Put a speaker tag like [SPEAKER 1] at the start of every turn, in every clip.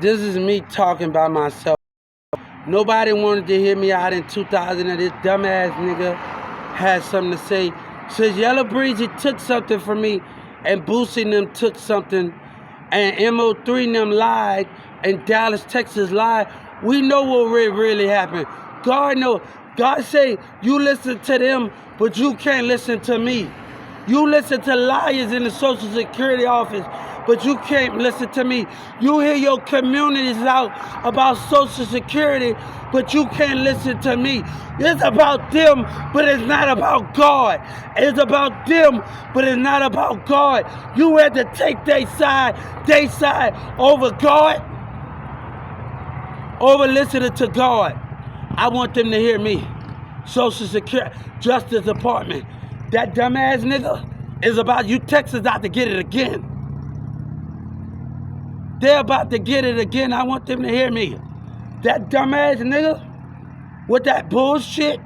[SPEAKER 1] This is me talking by myself. Nobody wanted to hear me out in 2000, and this dumbass nigga had something to say. Since Yella Beezy took something from me, and Boosie and them took something, and MO3 and them lied, and Dallas, Texas lied, we know what really happened. God know. God say, you listen to them, but you can't listen to me. You listen to liars in the Social Security office, but you can't listen to me. You hear your communities out about Social Security, but you can't listen to me. It's about them, but it's not about God. It's about them, but it's not about God. You had to take their side over God, over listening to God. I want them to hear me. Social Security, Justice Department. That dumbass nigga is about you. Texas out to get it again. They're about to get it again. I want them to hear me. That dumbass nigga with that bullshit.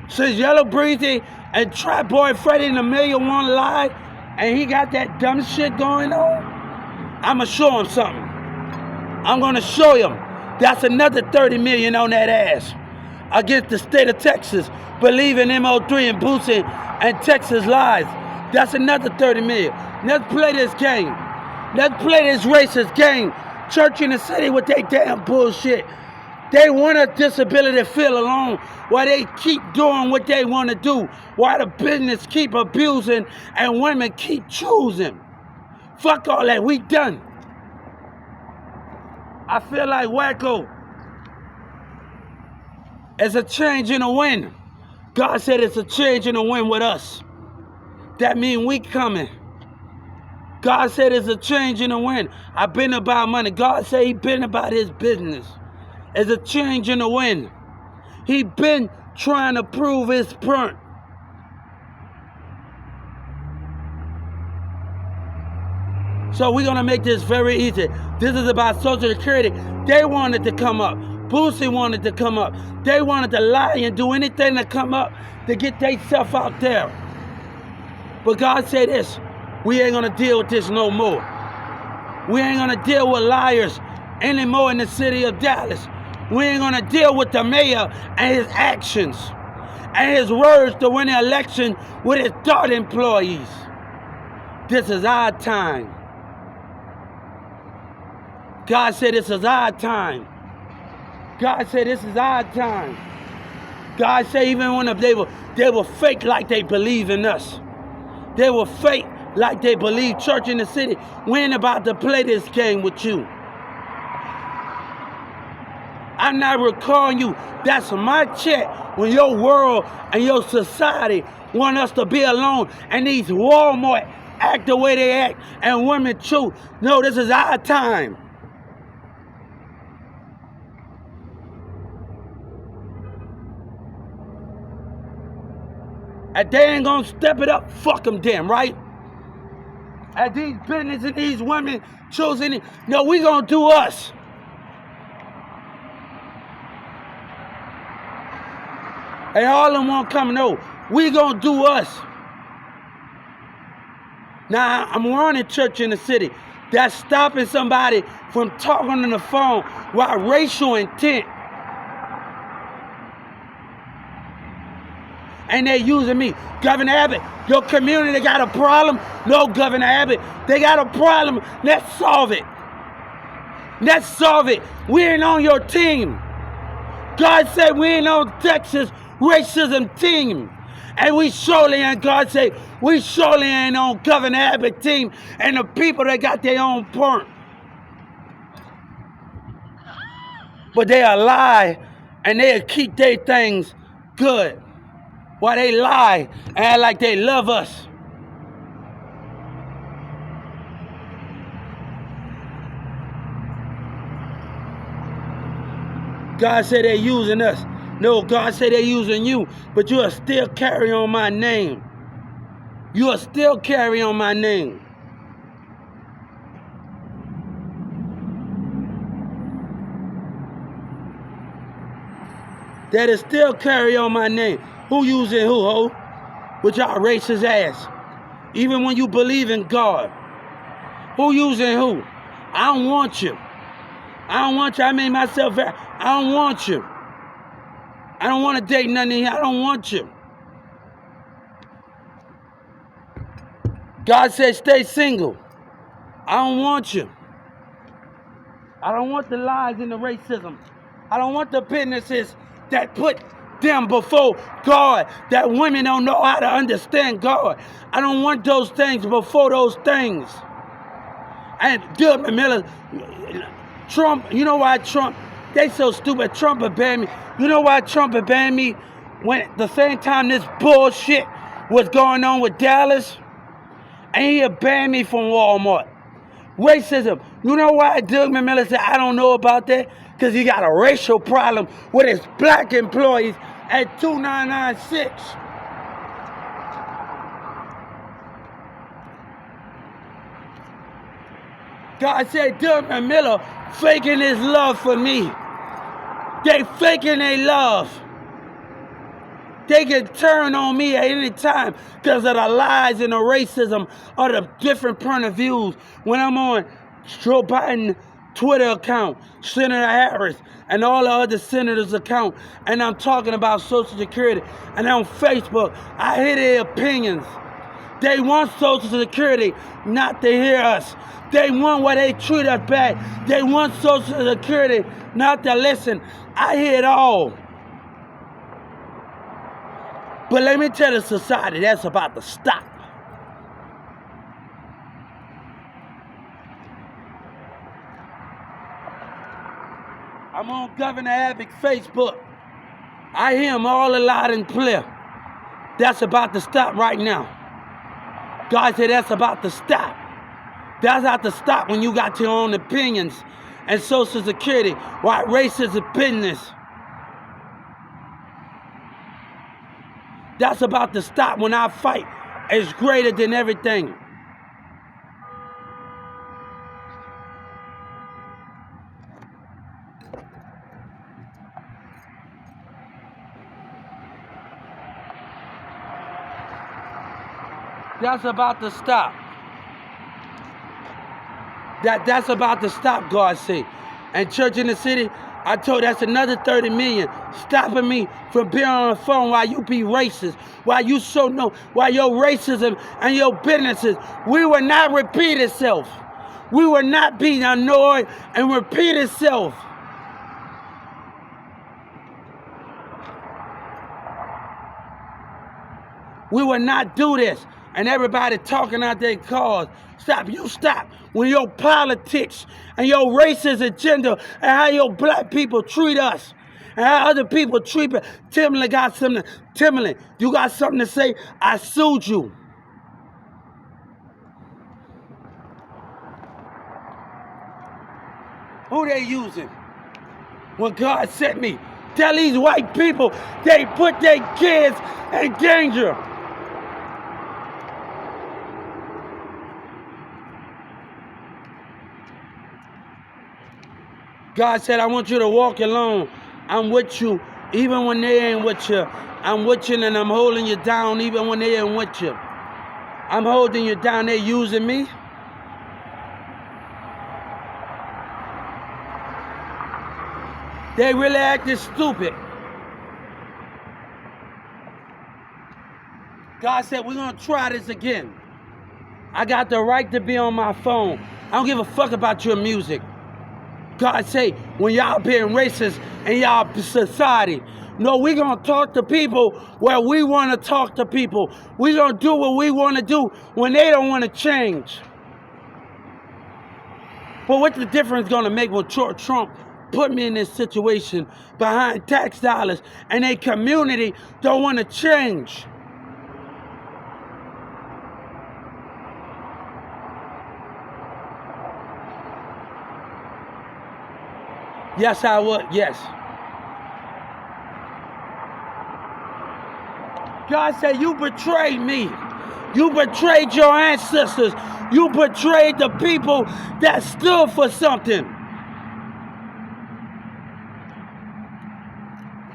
[SPEAKER 1] Since Yella Beezy and Trap Boy Freddy and the Million One lie, and he got that dumb shit going on, I'ma show him something. I'm gonna show him. That's another 30 million on that ass against the state of Texas, believing MO3 and Boosie and Texas lies. That's another 30 million. Let's play this game. Let's play this racist game. Church in the city with their damn bullshit. They want a disability to feel alone while they keep doing what they want to do, while the business keep abusing and women keep choosing. Fuck all that, we done. I feel like Wacko. It's a change in the wind. God said it's a change in the wind with us. That means we coming. God said it's a change in the wind. I've been about money. God said he been about his business. It's a change in the wind. He been trying to prove his point. So we're going to make this very easy. This is about Social Security. They wanted to come up. Boosie wanted to come up. They wanted to lie and do anything to come up to get their stuff out there. But God said this, we ain't going to deal with this no more. We ain't going to deal with liars anymore in the city of Dallas. We ain't going to deal with the mayor and his actions and his words to win the election with his DART employees. This is our time. God said this is our time. God said this is our time. God said even when they were fake like they believe in us. They were fake like they believe church in the city. We ain't about to play this game with you. I'm not recalling you. That's my check when your world and your society want us to be alone and these Walmart act the way they act and women choose. No, this is our time. And they ain't gonna step it up, fuck them damn, right? And these business and these women choosing it. No, we gonna do us. And all of them won't come, no, we gonna do us. Now, I'm running church in the city. That's stopping somebody from talking on the phone while racial intent. And they using me. Governor Abbott, your community got a problem? No, Governor Abbott, they got a problem. Let's solve it. Let's solve it. We ain't on your team. God said we ain't on Texas racism team. And we surely ain't, God said, we surely ain't on Governor Abbott team and the people that got their own point. But they'll lie and they'll keep their things good. While they lie and act like they love us. God said they're using us. No, God said they're using you, but you are still carrying on my name. You are still carrying on my name. That is still carry on my name. Who using who, ho? With y'all racist ass. Even when you believe in God. Who using who? I don't want you. I don't want you. I made myself very, I don't want you. I don't want to date none of you. I don't want you. God said stay single. I don't want you. I don't want the lies and the racism. I don't want the businesses that put them before God, that women don't know how to understand God. I don't want those things before those things. And Doug Miller, Trump, you know why Trump, they so stupid. Trump had banned me. You know why Trump had banned me when at the same time this bullshit was going on with Dallas? And he had banned me from Walmart. Racism. You know why Doug Miller said, I don't know about that? Because he got a racial problem with his black employees at 2996. God said, Doug Miller faking his love for me. They faking their love. They can turn on me at any time because of the lies and the racism or the different point of views. When I'm on Joe Biden Twitter account, Senator Harris, and all the other senators' account, and I'm talking about Social Security, and on Facebook, I hear their opinions. They want Social Security not to hear us. They want where they treat us bad. They want Social Security not to listen. I hear it all. But let me tell the society, that's about to stop. I'm on Governor Abbott Facebook. I hear him all loud and clear. That's about to stop right now. God said that's about to stop. That's about to stop when you got your own opinions and Social Security. White race is a business. That's about to stop when our fight is greater than everything. That's about to stop. That's about to stop, God said. And Church in the City, I told that's another 30 million stopping me from being on the phone while you be racist, while you while your racism and your businesses, we will not repeat itself. We will not be annoyed and repeat itself. We will not do this. And everybody talking out their cars. Stop. You stop. When your politics and your racist agenda and how your black people treat us and how other people treat us. Timberland got something. Timberland, you got something to say? I sued you. Who they using? When God sent me, tell these white people they put their kids in danger. God said, I want you to walk alone. I'm with you, even when they ain't with you. I'm with you and I'm holding you down, even when they ain't with you. I'm holding you down. They're using me. They really acting stupid. God said, we're going to try this again. I got the right to be on my phone. I don't give a fuck about your music. God say, when y'all being racist in y'all society, no, we're going to talk to people where we want to talk to people. We're going to do what we want to do when they don't want to change. But what's the difference going to make when Trump put me in this situation behind tax dollars and a community don't want to change? Yes, I would. Yes. God said, you betrayed me. You betrayed your ancestors. You betrayed the people that stood for something.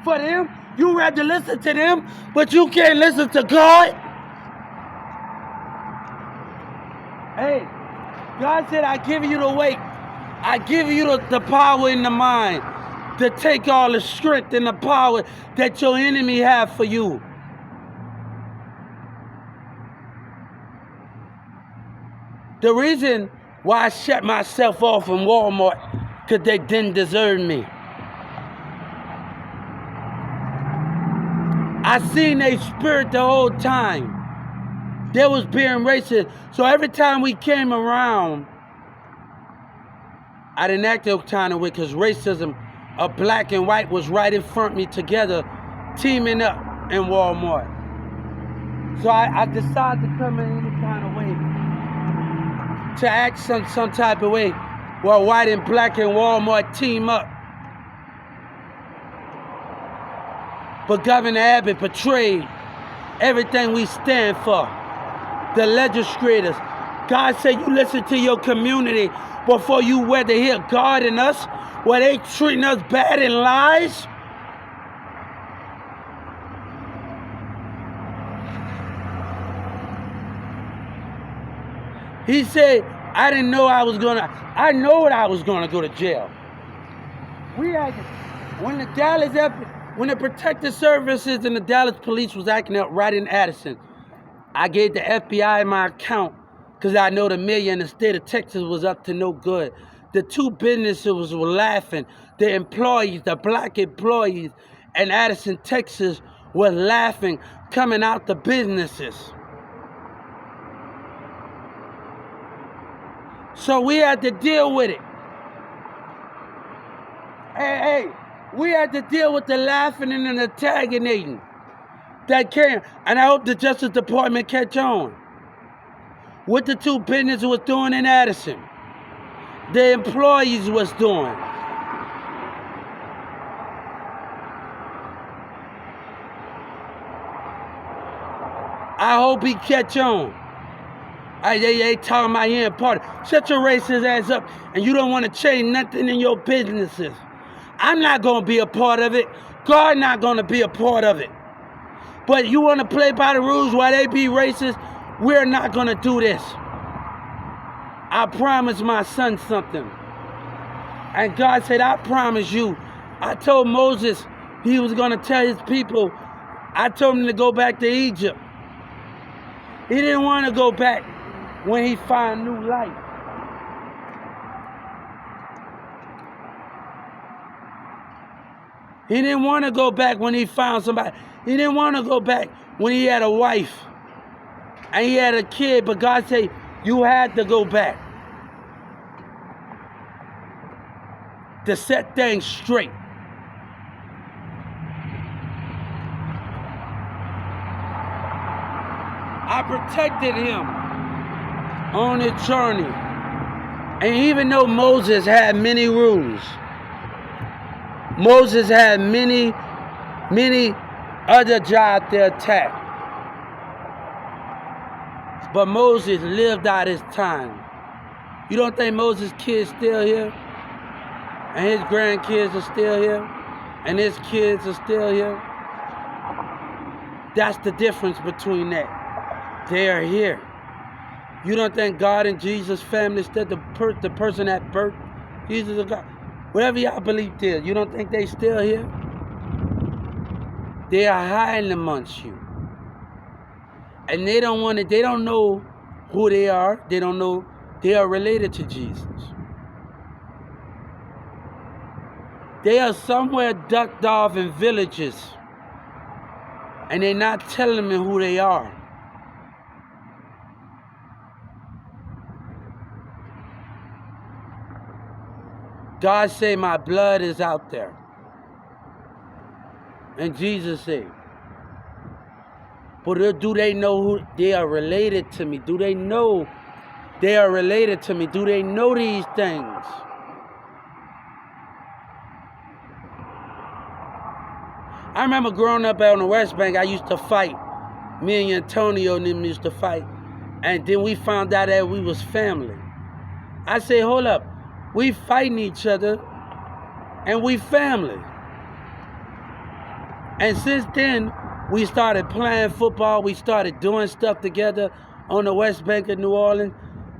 [SPEAKER 1] For them, you rather listen to them, but you can't listen to God. Hey, God said, I give you the weight. I give you the power in the mind to take all the strength and the power that your enemy have for you. The reason why I shut myself off from Walmart, because they didn't deserve me. I seen their spirit the whole time. They was being racist. So every time we came around, I didn't act that kind of way because racism of black and white was right in front of me together, teaming up in Walmart. So I decided to come in any kind of way, to act some type of way where white and black and Walmart team up. But Governor Abbott betrayed everything we stand for. The legislators. God said you listen to your community before you whether hear God in us, where they treating us bad and lies. He said, I didn't know I know what I was gonna go to jail. When the protective services and the Dallas police was acting up right in Addison, I gave the FBI my account because I know the mayor in the state of Texas was up to no good. The two businesses were laughing. The employees, the black employees in Addison, Texas, were laughing, coming out the businesses. So we had to deal with it. Hey, we had to deal with the laughing and the antagonism that came. And I hope the Justice Department catch on. What the two businesses was doing in Addison, the employees was doing. I hope he catch on. They talking about he ain't part of it. Shut your racist ass up, and you don't want to change nothing in your businesses. I'm not going to be a part of it. God not going to be a part of it. But you want to play by the rules while they be racist? We're not going to do this. I promised my son something. And God said, I promise you. I told Moses he was going to tell his people. I told him to go back to Egypt. He didn't want to go back when he found new life. He didn't want to go back when he found somebody. He didn't want to go back when he had a wife and he had a kid, but God said, you had to go back to set things straight. I protected him on his journey. And even though Moses had many rules, Moses had many other jobs to attack. But Moses lived out his time. You don't think Moses' kids still here? And his grandkids are still here? And his kids are still here? That's the difference between that. They are here. You don't think God and Jesus' family still the person at birth? Jesus or God? Whatever y'all believe is, you don't think they still here? They are hiding amongst you. And they don't know who they are. They don't know they are related to Jesus. They are somewhere ducked off in villages. And they're not telling me who they are. God say my blood is out there. And Jesus said, but do they know who they are related to me? Do they know they are related to me? Do they know these things? I remember growing up out on the West Bank, I used to fight. Me and Antonio and them used to fight. And then we found out that we was family. I say, hold up. We fighting each other, and we family. And since then, we started playing football. We started doing stuff together on the West Bank of New Orleans.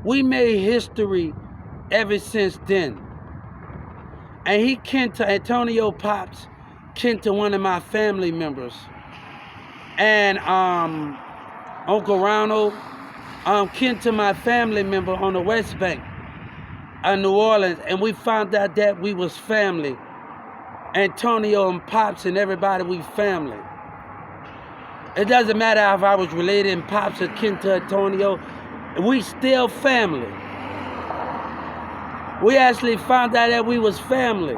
[SPEAKER 1] We made history ever since then. And he kin to Antonio Pops, kin to one of my family members. And Uncle Ronald, kin to my family member on the West Bank of New Orleans. And we found out that we was family. Antonio and Pops and everybody, we family. It doesn't matter if I was related and Pops or kin to Antonio, we still family. We actually found out that we was family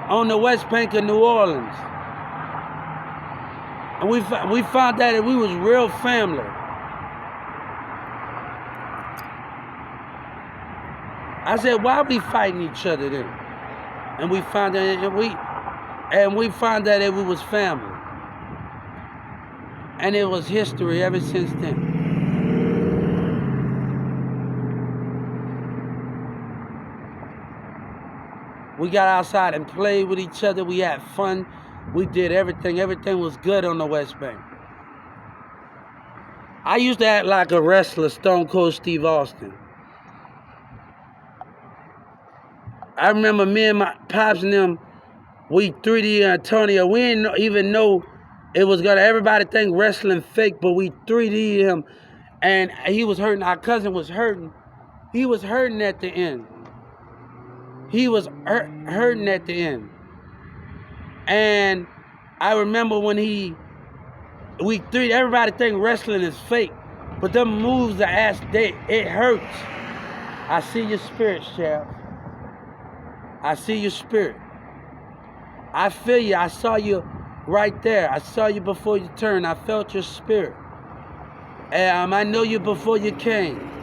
[SPEAKER 1] on the West Bank of New Orleans. And we found out that we was real family. I said, why are we fighting each other then? And we found out that we was family. And it was history ever since then. We got outside and played with each other. We had fun. We did everything. Everything was good on the West Bank. I used to act like a wrestler, Stone Cold Steve Austin. I remember me and my Pops and them, we 3D Antonio. We didn't even know it was gonna, everybody think wrestling fake, but we 3D him. And he was hurting, our cousin was hurting. He was hurting at the end. He was hurting at the end. And I remember when everybody think wrestling is fake, but them moves are it hurts. I see your spirit, Sheriff. I see your spirit. I feel you. I saw you right there. I saw you before you turned. I felt your spirit. And I know you before you came.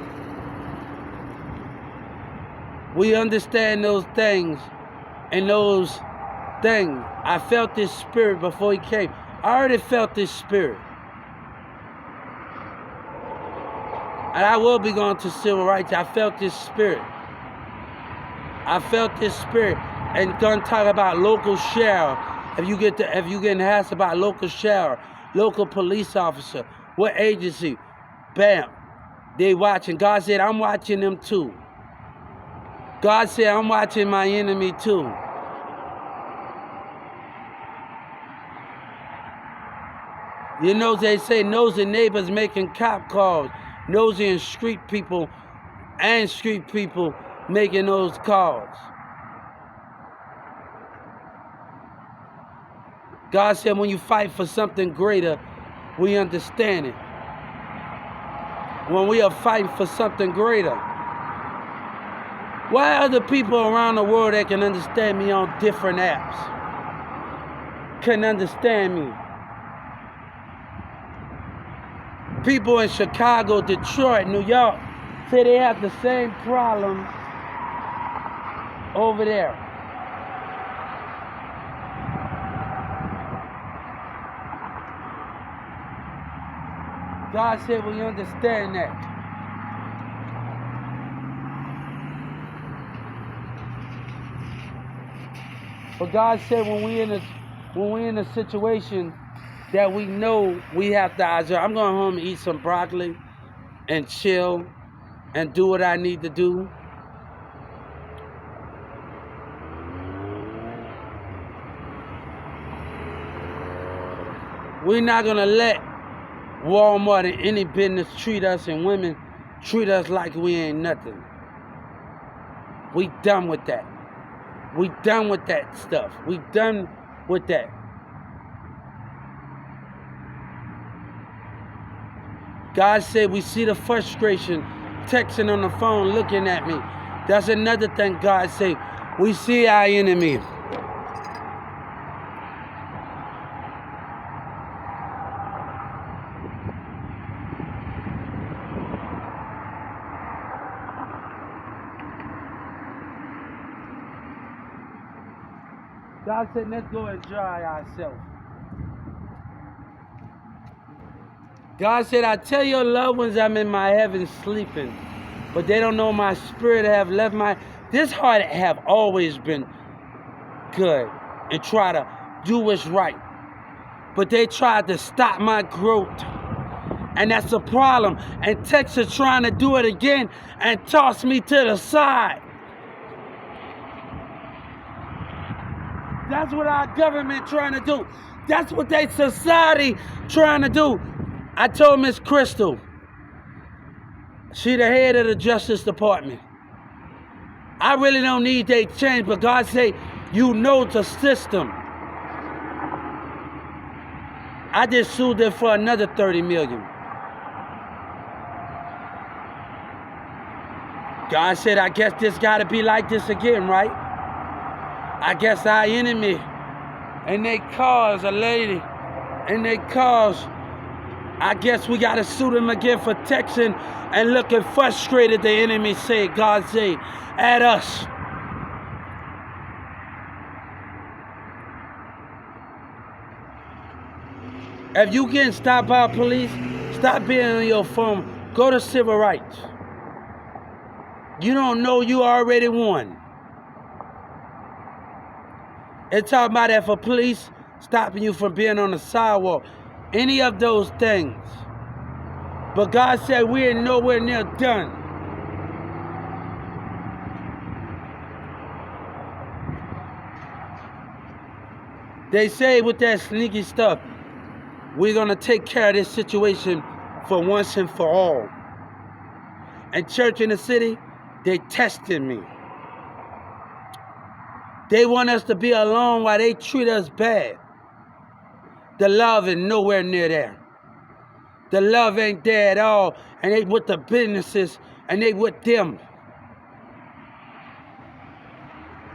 [SPEAKER 1] We understand those things and those things. I felt this spirit before he came. I already felt this spirit. And I will be going to civil rights. I felt this spirit. I felt this spirit. And gonna talk about local sheriff. If you getting asked about local sheriff, local police officer, what agency, bam, they watching. God said, I'm watching them too. God said, I'm watching my enemy too. You know, they say nosy neighbors making cop calls. Nosy and street people making those calls. God said when you fight for something greater, we understand it. When we are fighting for something greater. Why other people around the world that can understand me on different apps can understand me? People in Chicago, Detroit, New York say they have the same problem over there. God said we understand that. But God said when we in a situation that we know we have to I'm going home and eat some broccoli and chill and do what I need to do. We're not gonna let Walmart and any business treat us and women treat us like we ain't nothing. We done with that. We done with that stuff. We done with that. God said we see the frustration, texting on the phone, looking at me. That's another thing God said. We see our enemy. God said, let's go enjoy ourselves. God said, I tell your loved ones I'm in my heaven sleeping, but they don't know my spirit have left this heart have always been good and try to do what's right. But they tried to stop my growth. And that's a problem. And Texas trying to do it again and toss me to the side. That's what our government trying to do. That's what they society trying to do. I told Miss Crystal, she the head of the Justice Department. I really don't need they change, but God say, you know the system. I just sued them for another $30 million. God said, I guess this gotta be like this again, right? I guess our enemy, and they cause a lady, and they cause, I guess we gotta sue them again for texting and looking frustrated, the enemy said, God said, at us. If you getting stopped by police, stop being on your phone. Go to civil rights. You don't know you already won. It's talking about that for police stopping you from being on the sidewalk. Any of those things. But God said we ain't nowhere near done. They say with that sneaky stuff, we're going to take care of this situation for once and for all. And church in the city, they testing me. They want us to be alone while they treat us bad. The love is nowhere near there. The love ain't there at all. And they with the businesses and they with them.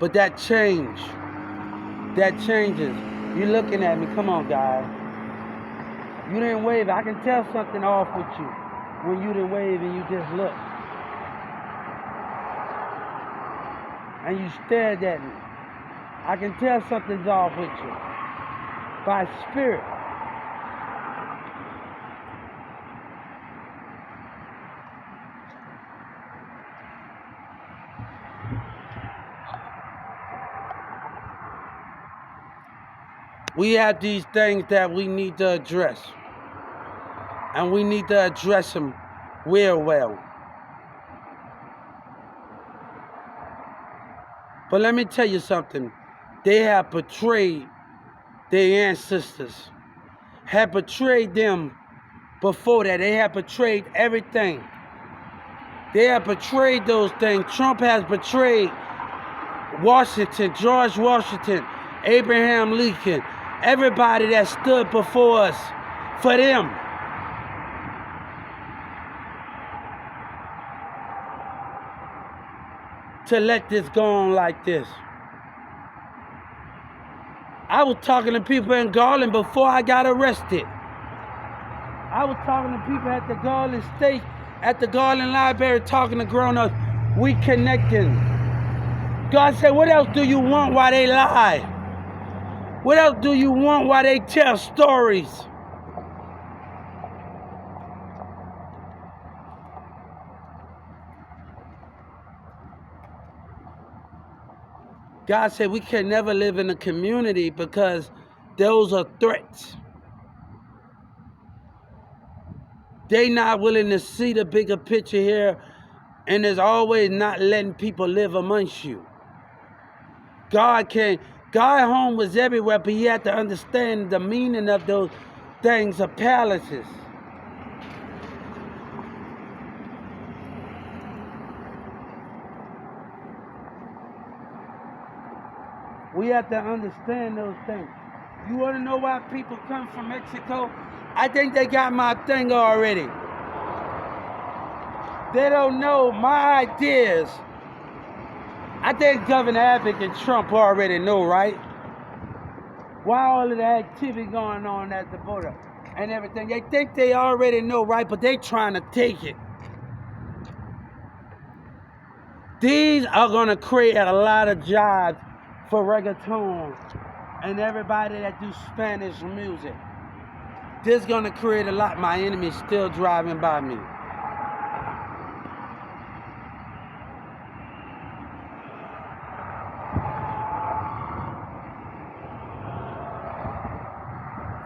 [SPEAKER 1] But that change. That changes. You looking at me. Come on, guys. You didn't wave. I can tell something off with you when you didn't wave and you just look. And you stared at me. I can tell something's off with you. By spirit. We have these things that we need to address. And we need to address them real well. But let me tell you something. They have betrayed their ancestors. Have betrayed them before that. They have betrayed everything. They have betrayed those things. Trump has betrayed Washington, George Washington, Abraham Lincoln, everybody that stood before us for them. To let this go on like this. I was talking to people in Garland before I got arrested. I was talking to people at the Garland State, at the Garland Library, talking to grown-ups. We connecting. God said, what else do you want while they lie? What else do you want while they tell stories? God said we can never live in a community because those are threats. They not willing to see the bigger picture here, and there's always not letting people live amongst you. God home was everywhere, but you have to understand the meaning of those things of palaces. We have to understand those things. You want to know why people come from Mexico? I think they got my thing already. They don't know my ideas. I think Governor Abbott and Trump already know, right? Why all of the activity going on at the border and everything. They think they already know, right? But they trying to take it. These are going to create a lot of jobs for reggaeton and everybody that do Spanish music. This is going to create a lot. My enemy's still driving by me.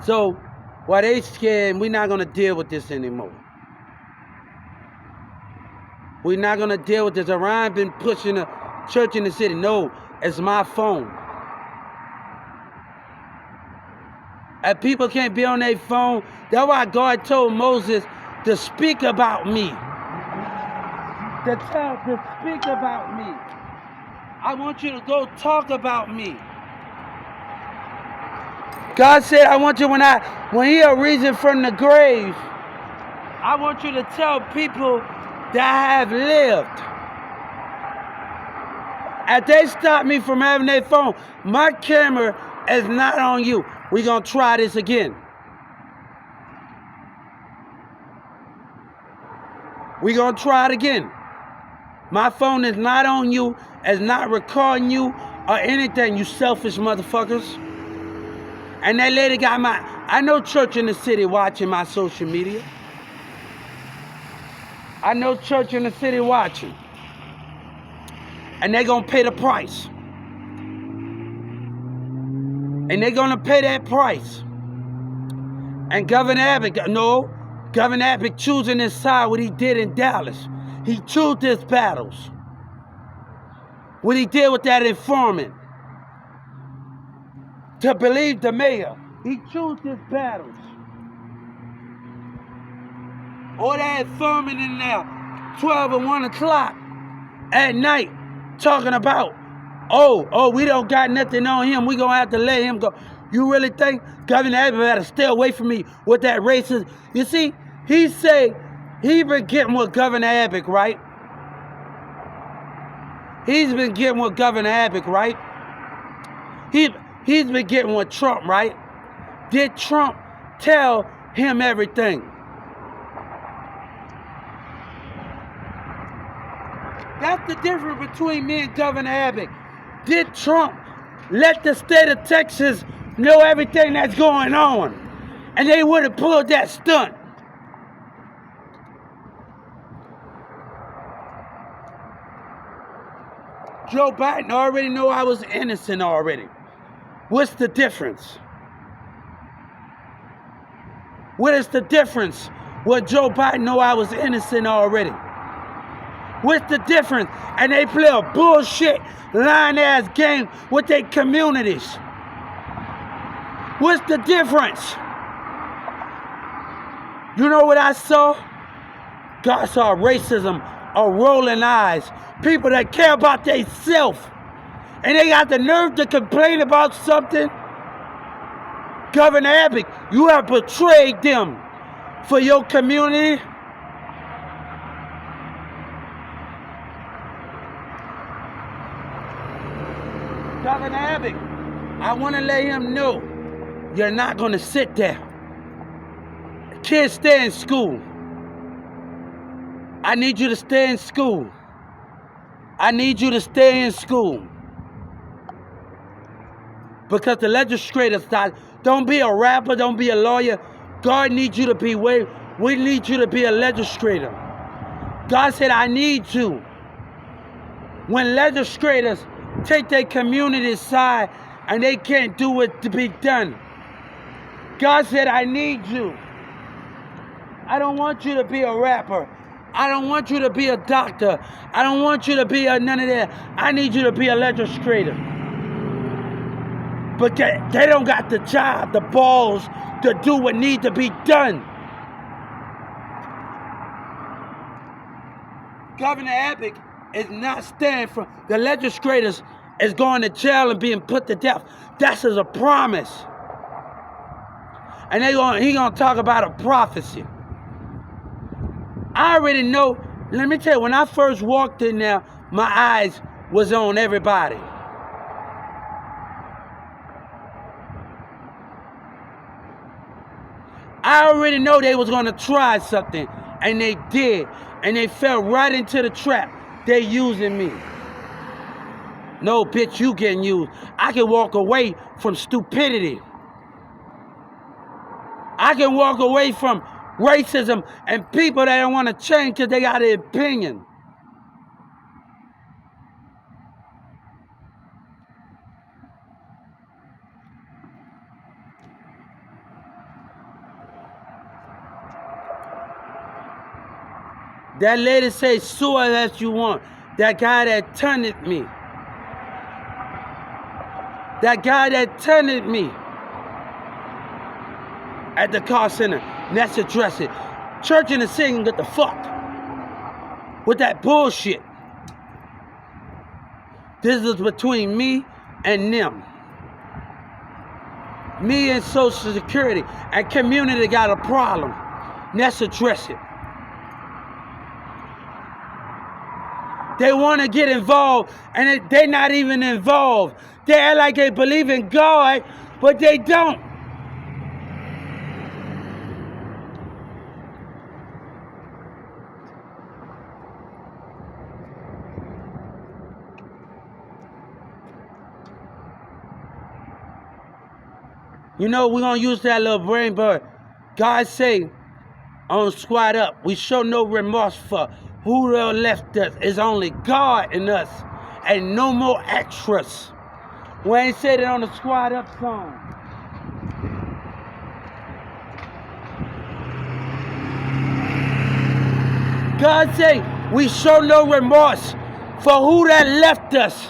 [SPEAKER 1] So, while they scared, we're not going to deal with this anymore. We're not going to deal with this. Orion been pushing a church in the city. No, it's my phone. And people can't be on their phone. That's why God told Moses to speak about me. To speak about me. I want you to go talk about me. God said, I want you when he are risen from the grave, I want you to tell people that have lived. If they stop me from having their phone, my camera is not on you. We're going to try this again. We're going to try it again. My phone is not on you, it's not recording you or anything, you selfish motherfuckers. And that lady got I know church in the city watching my social media. I know church in the city watching. And they're going to pay the price. And they're going to pay that price. And Governor Abbott choosing his side, what he did in Dallas. He chose his battles. What he did with that informant. To believe the mayor. He chose his battles. All that informant in there, 12 and 1 o'clock at night, talking about, we don't got nothing on him. We gonna have to let him go. You really think Governor Abbott better stay away from me with that racist? You see, he say he been getting with Governor Abbott, right? He's been getting with Governor Abbott, right? He's been getting with Trump, right? Did Trump tell him everything? That's the difference between me and Governor Abbott. Did Trump let the state of Texas know everything that's going on? And they would have pulled that stunt. Joe Biden already knew I was innocent already. What's the difference? What is the difference? Well, Joe Biden know I was innocent already. What's the difference? And they play a bullshit, lying-ass game with their communities. What's the difference? You know what I saw? God saw racism, a rolling eyes. People that care about themselves. And they got the nerve to complain about something. Governor Abbott, you have betrayed them for your community. Governor Abbott, I want to let him know you're not going to sit there. Kids, stay in school. I need you to stay in school. I need you to stay in school. Because the legislators thought, don't be a rapper, don't be a lawyer. God needs you to be we need you to be a legislator. God said, I need you. When legislators take their community side and they can't do what to be done, God said, I need you. I don't want you to be a rapper. I don't want you to be a doctor. I don't want you to be none of that. I need you to be a legislator. But they don't got the job, the balls to do what needs to be done. Governor Abbott is not standing for the legislators is going to jail and being put to death. That's as a promise. And he gonna talk about a prophecy. I already know, let me tell you, when I first walked in there, my eyes was on everybody. I already know they was going to try something, and they did, and they fell right into the trap. They using me. No, bitch, you getting used. I can walk away from stupidity. I can walk away from racism and people that don't want to change because they got an opinion. That lady say, sue her as you want. That guy that taunted me. That guy that taunted me. at the car center. Let's address it. Church and the singing, get the fuck with that bullshit. This is between me and them. Me and Social Security and community got a problem. Let's address it. They want to get involved, and they're not even involved. They act like they believe in God, but they don't. You know, we're going to use that little brain, but God say on Squad Up, we show no remorse for who left us. It's only God in us and no more extras. We ain't said it on the Squad Up song. God say we show no remorse for who that left us.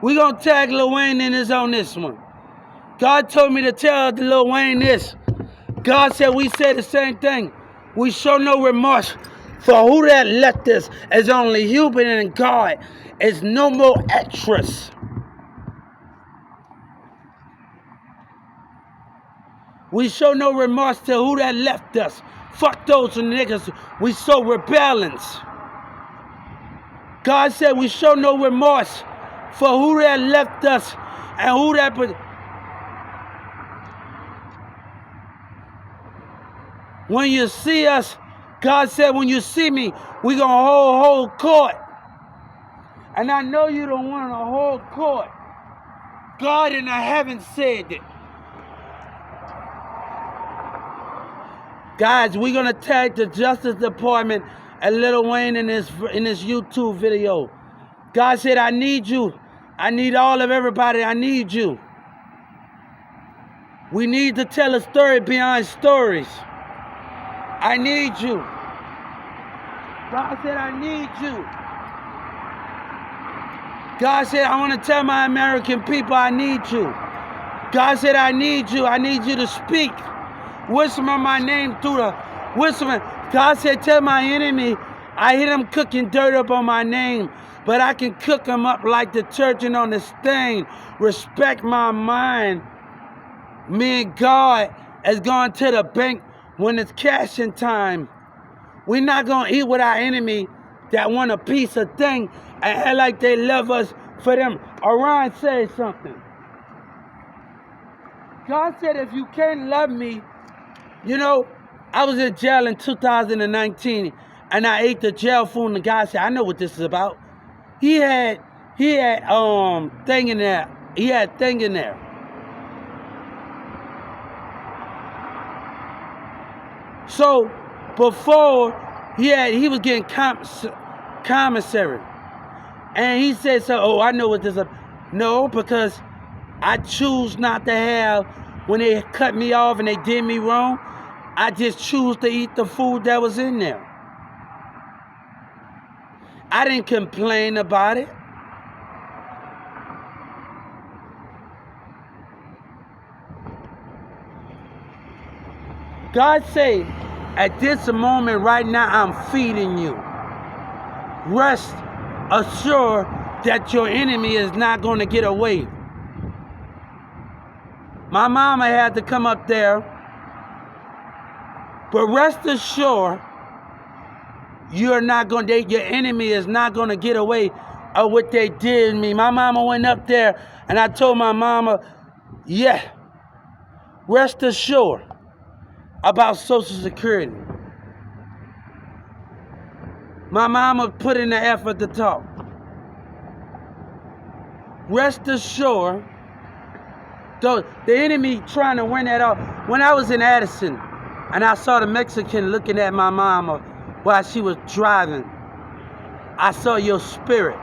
[SPEAKER 1] We going to tag Lil Wayne in this on this one. God told me to tell Lil Wayne this. God said we say the same thing. We show no remorse for who that left us. It's only human and God. It's no more extras. We show no remorse to who that left us. Fuck those niggas. We so rebellions. God said we show no remorse for who that left us and who that... When you see us, God said, when you see me, we going to hold court. And I know you don't want to hold court. God in the heavens said it. Guys, we're going to tag the Justice Department and Lil Wayne in this YouTube video. God said, I need you. I need all of everybody. I need you. We need to tell a story beyond stories. I need you. God said, I need you. God said, I want to tell my American people, I need you. God said, I need you. I need you to speak. Whisper my name through the whisper. God said, tell my enemy, I hear them cooking dirt up on my name, but I can cook them up like detergent on the stain. Respect my mind. Me and God has gone to the bank when it's cashing time. We're not going to eat with our enemy that want a piece of thing and act like they love us for them. Orion said something. God said, if you can't love me, you know, I was in jail in 2019 and I ate the jail food and the guy said, I know what this is about. He had thing in there. He had thing in there. So before he was getting commissary, and he said, "So, oh, I know what this is." No, because I choose not to have when they cut me off and they did me wrong. I just choose to eat the food that was in there. I didn't complain about it. God say, at this moment right now, I'm feeding you. Rest assured that your enemy is not going to get away. My mama had to come up there, but rest assured, your enemy is not going to get away of what they did to me. My mama went up there, and I told my mama, yeah, rest assured about Social Security. My mama put in the effort to talk. Rest assured, though the enemy trying to win that off. When I was in Addison and I saw the Mexican looking at my mama while she was driving, I saw your spirit.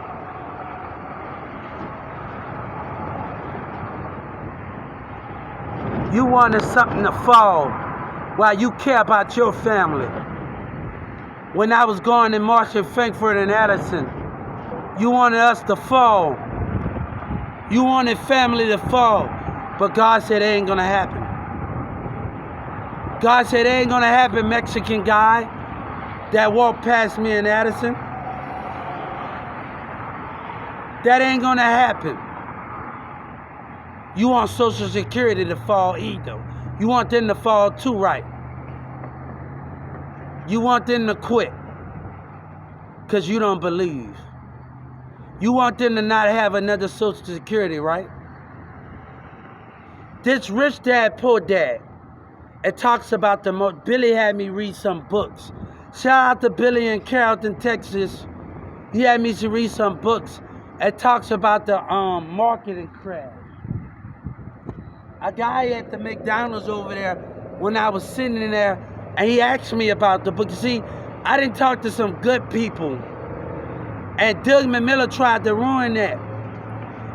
[SPEAKER 1] You wanted something to fall while you care about your family. When I was going in Marshall, Frankfurt, and Addison, you wanted us to fall. You wanted family to fall. But God said it ain't going to happen. God said, it ain't gonna happen, Mexican guy that walked past me in Addison. That ain't gonna happen. You want Social Security to fall either. You want them to fall too, right? You want them to quit because you don't believe. You want them to not have another Social Security, right? This Rich Dad, Poor Dad, it talks about Billy had me read some books. Shout out to Billy in Carrollton, Texas. He had me to read some books. It talks about the marketing crash. A guy at the McDonald's over there, when I was sitting in there, and he asked me about the book. You see, I didn't talk to some good people. And Doug McMillan tried to ruin that.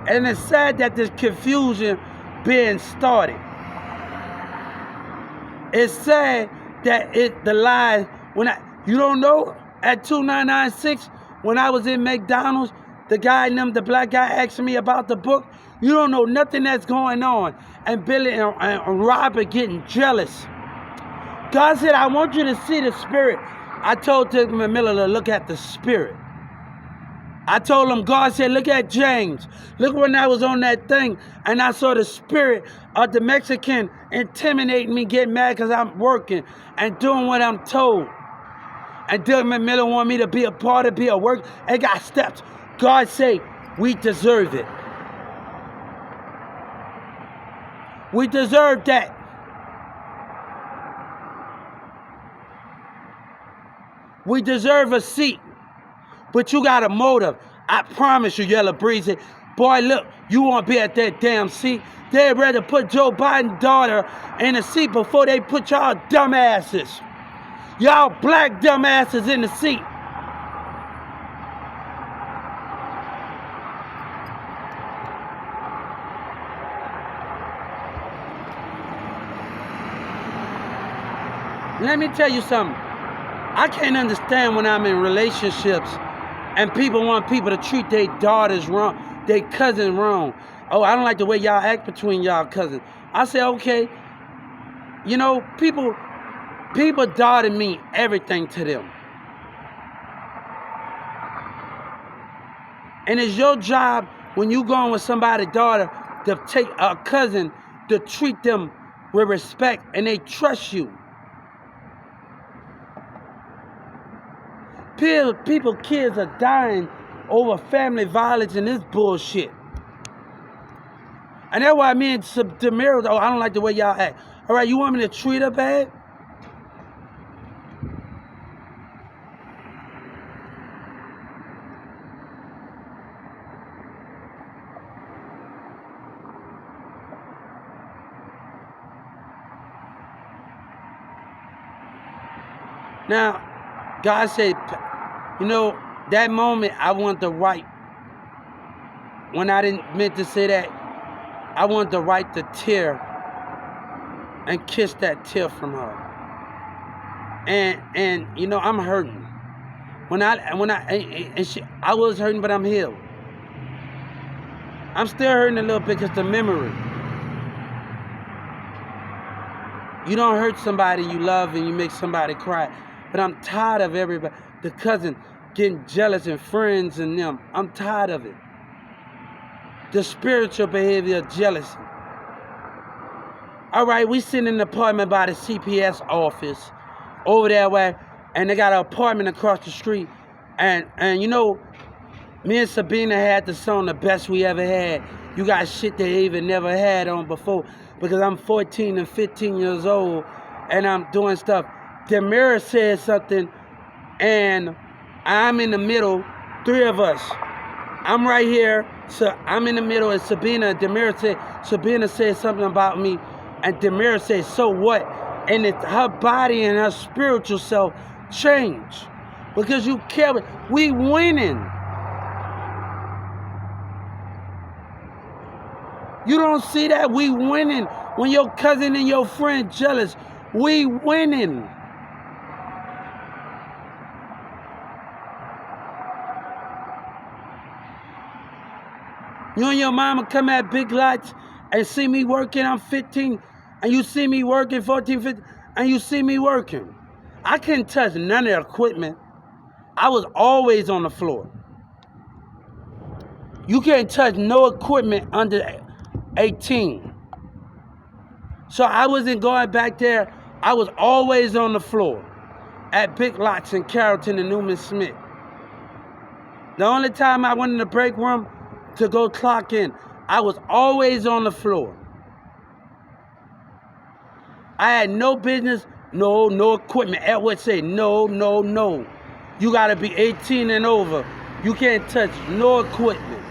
[SPEAKER 1] And it's sad that there's confusion being started. It's sad that the lie, you don't know, at 2996, when I was in McDonald's, the black guy asked me about the book. You don't know nothing that's going on. And Billy and Robert getting jealous. God said, I want you to see the spirit. I told Doug McMillan to look at the spirit. I told him, God said, look at James. Look when I was on that thing, and I saw the spirit of the Mexican intimidating me, getting mad because I'm working and doing what I'm told. And Doug McMillan wanted me to be a part of, be a work. It got steps. God say, we deserve it. We deserve that. We deserve a seat. But you got a motive. I promise you, Yellow Breezy. Boy, look, you won't be at that damn seat. They'd rather put Joe Biden's daughter in a seat before they put y'all dumbasses. Y'all black dumbasses in the seat. Let me tell you something. I can't understand when I'm in relationships and people want people to treat their daughters wrong, their cousin wrong. Oh, I don't like the way y'all act between y'all cousins. I say, okay, you know, people daughter mean everything to them. And it's your job when you going with somebody's daughter to take a cousin to treat them with respect and they trust you. People, kids are dying over family violence and this bullshit. And that's why me and Demira, I don't like the way y'all act. All right, you want me to treat her bad? Now, God said, you know, that moment I want the right. When I didn't meant to say that, I want the right to tear and kiss that tear from her. And you know, I'm hurting. I was hurting, but I'm healed. I'm still hurting a little bit because the memory. You don't hurt somebody you love and you make somebody cry. But I'm tired of everybody, the cousin getting jealous and friends and them. I'm tired of it. The spiritual behavior of jealousy. All right, we sitting in an apartment by the CPS office over there where, and they got an apartment across the street. And you know, me and Sabina had the song The Best We Ever Had. You got shit they even never had on before because I'm 14 and 15 years old and I'm doing stuff. Demira said something, and I'm in the middle, three of us. I'm right here, so I'm in the middle, and Sabina said something about me, and Demira said, so what? And her body and her spiritual self changed. Because you care, we winning. You don't see that? We winning. When your cousin and your friend jealous, we winning. You and your mama come at Big Lots and see me working, I'm 15, and you see me working 14, 15, And you see me working. I couldn't touch none of the equipment. I was always on the floor. You can't touch no equipment under 18. So I wasn't going back there. I was always on the floor at Big Lots in Carrollton and Newman Smith. The only time I went in the break room to go clock in, I was always on the floor. I had no business, no equipment. Edward said, no. You gotta be 18 and over. You can't touch no equipment.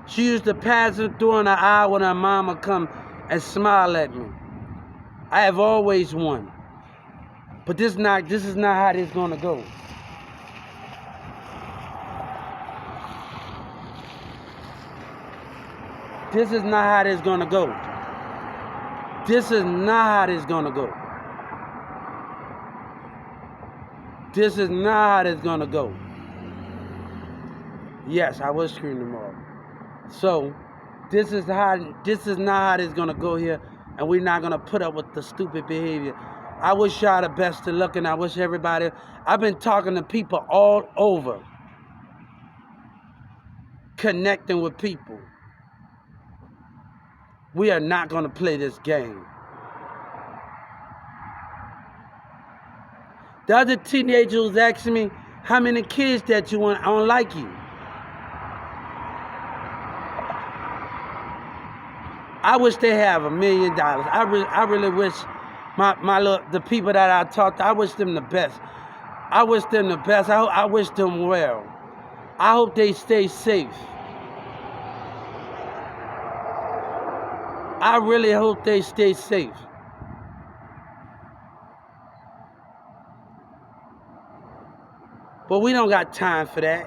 [SPEAKER 1] She used to pass her through in the aisle when her mama come and smile at me. I have always won. But this is not how this is gonna go. This is not how this is gonna go. This is not how this is gonna go. This is not how this is gonna go. Yes, I was screwing them off. So, this is not how this is gonna go here, and we're not gonna put up with the stupid behavior. I wish y'all the best of luck, and I wish everybody. I've been talking to people all over, connecting with people. We are not gonna play this game. The other teenager was asking me, how many kids that you want? I don't like you. I wish they have $1 million. I really wish the people that I talked to, I wish them the best. I wish them the best. I wish them well. I hope they stay safe. I really hope they stay safe. But we don't got time for that.